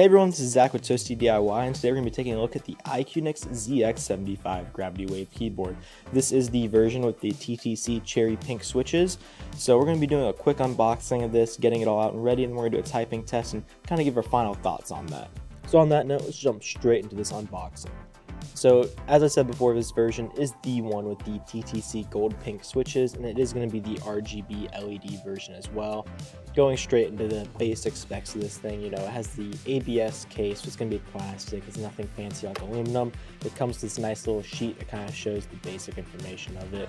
Hey everyone, this is Zach with Toasty DIY, and today we're going to be taking a look at the IQUNIX ZX75 Gravity Wave keyboard. This is the version with the TTC Cherry Pink Switches. So we're going to be doing a quick unboxing of this, getting it all out and ready, and we're going to do a typing test and kind of give our final thoughts on that. So on that note, let's jump straight into this unboxing. So as I said before, this version is the one with the TTC Gold Pink Switches, and it is going to be the RGB LED version as well. Going straight into the basic specs of this thing, it has the ABS case, so it's going to be plastic, it's nothing fancy like aluminum. It comes with this nice little sheet that kind of shows the basic information of it.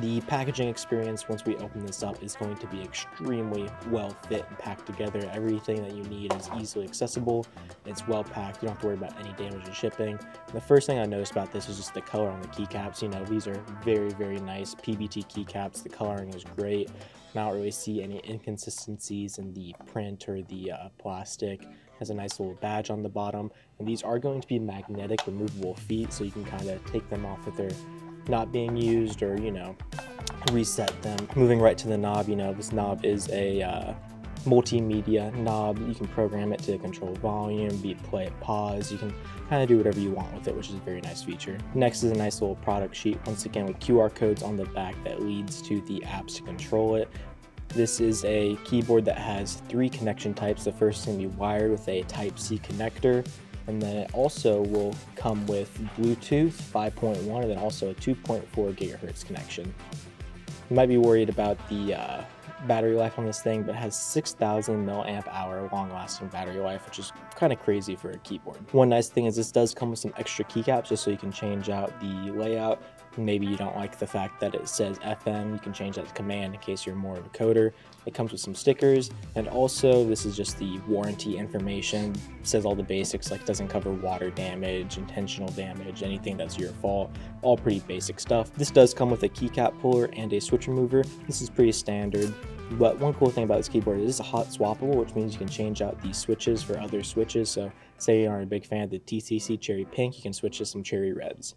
The packaging experience, once we open this up, is going to be extremely well fit and packed together. Everything that you need is easily accessible, it's well packed, you don't have to worry about any damage in shipping. And the first thing I noticed about this is just the color on the keycaps. These are very nice PBT keycaps. The coloring is great. I don't really see any inconsistencies in the print or the plastic. It has a nice little badge on the bottom, and these are going to be magnetic removable feet, so you can kind of take them off if they're not being used, or reset them. Moving right to the knob, this knob is a multimedia knob. You can program it to control volume, beat, play, pause. You can kind of do whatever you want with it, which is a very nice feature. Next is a nice little product sheet, once again with QR codes on the back that leads to the apps to control it. This is a keyboard that has 3 connection types. The first is going to be wired with a Type-C connector, and then it also will come with Bluetooth 5.1 and then also a 2.4 gigahertz connection. You might be worried about the battery life on this thing, but it has 6,000 milliamp hour long-lasting battery life, which is kind of crazy for a keyboard. One nice thing is this does come with some extra keycaps, just so you can change out the layout. Maybe you don't like the fact that it says FM, you can change that to command in case you're more of a coder. It comes with some stickers, and also this is just the warranty information. It says all the basics, like doesn't cover water damage, intentional damage, anything that's your fault, all pretty basic stuff. This does come with a keycap puller and a switch remover. This is pretty standard. But one cool thing about this keyboard is it's a hot swappable, which means you can change out the switches for other switches. So say you aren't a big fan of the TTC Cherry Pink, you can switch to some Cherry Reds.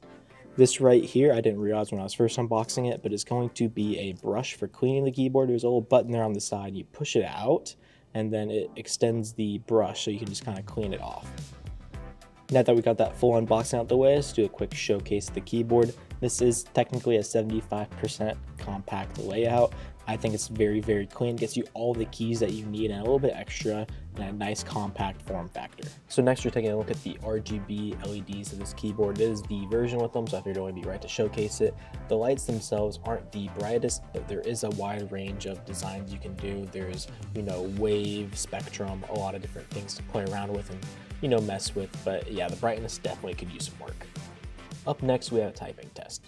This right here, I didn't realize when I was first unboxing it, but it's going to be a brush for cleaning the keyboard. There's a little button there on the side. You push it out, and then it extends the brush so you can just kind of clean it off. Now that we got that full unboxing out the way, let's do a quick showcase of the keyboard. This is technically a 75% compact layout. I think it's very clean. It gets you all the keys that you need and a little bit extra in a nice compact form factor. So next we're taking a look at the RGB LEDs of this keyboard. It is the version with them, so I figured it would be right to showcase it. The lights themselves aren't the brightest, but there is a wide range of designs you can do. There's, wave, spectrum, a lot of different things to play around with and, mess with. But yeah, the brightness definitely could use some work. Up next, we have a typing test.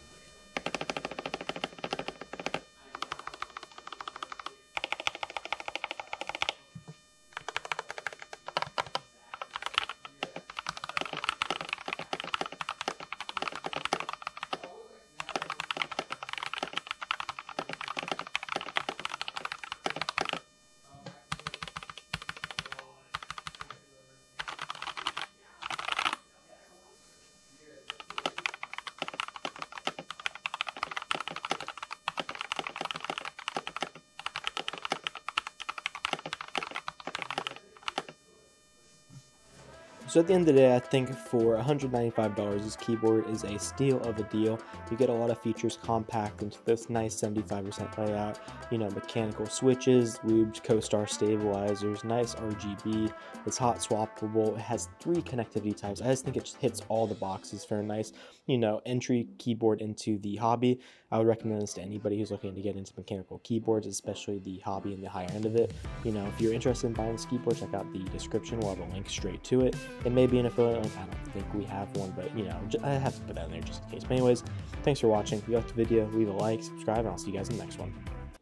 So at the end of the day, I think for $195, this keyboard is a steal of a deal. You get a lot of features compact into this nice 75% layout, mechanical switches, lubed co-star stabilizers, nice RGB, it's hot swappable, it has 3 connectivity types. I just think it just hits all the boxes for a nice, entry keyboard into the hobby. I would recommend this to anybody who's looking to get into mechanical keyboards, especially the hobby and the higher end of it. If you're interested in buying this keyboard, check out the description. We'll have a link straight to it. It may be an affiliate link. I don't think we have one, but I have to put that in there just in case. But anyways, thanks for watching. If you liked the video, leave a like, subscribe, and I'll see you guys in the next one.